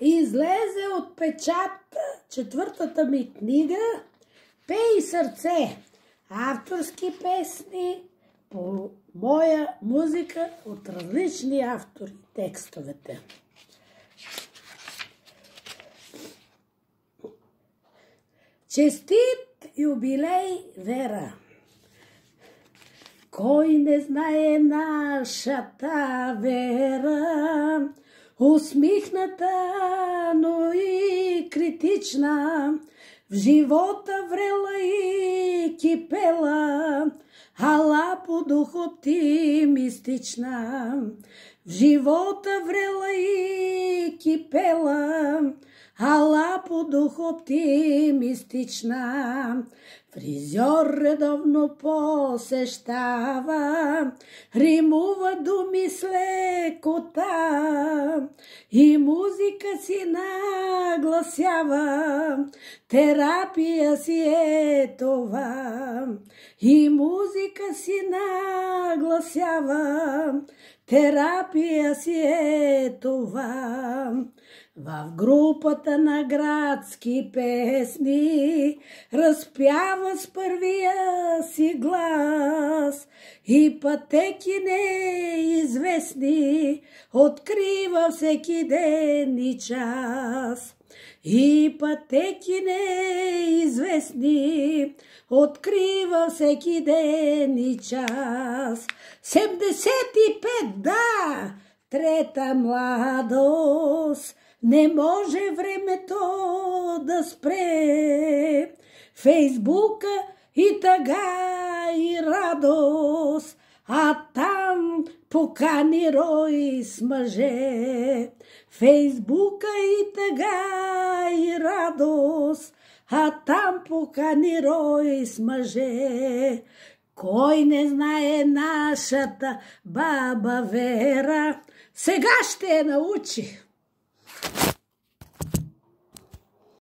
Излезе от печата четвъртата ми книга "Пей сърце", авторски песни по моя музика от различни автори, текстовете. Честит юбилей, Вера! Кой не знае нашата Вера, усмихната, но и критична, в живота врела и кипела, ала по дух оптимистична. В живота врела и кипела, ала по дух оптимистична. Фризьор редовно посещава, римува думи с лекота и музика си нагласява. Терапия си е това. И музика си нагласява. Терапия си е това. В групата на градски песни разпява с първия си глас и пътеки неизвестни открива всеки ден и час. И пътеки неизвестни открива всеки ден и час. 75, да, трета младост, не може времето да спре. Фейсбука и тъга и радост, а там покани рой с мъже. Фейсбука и тъга и радост, а там покани рой с мъже. Кой не знае нашата баба Вера, сега ще я научи.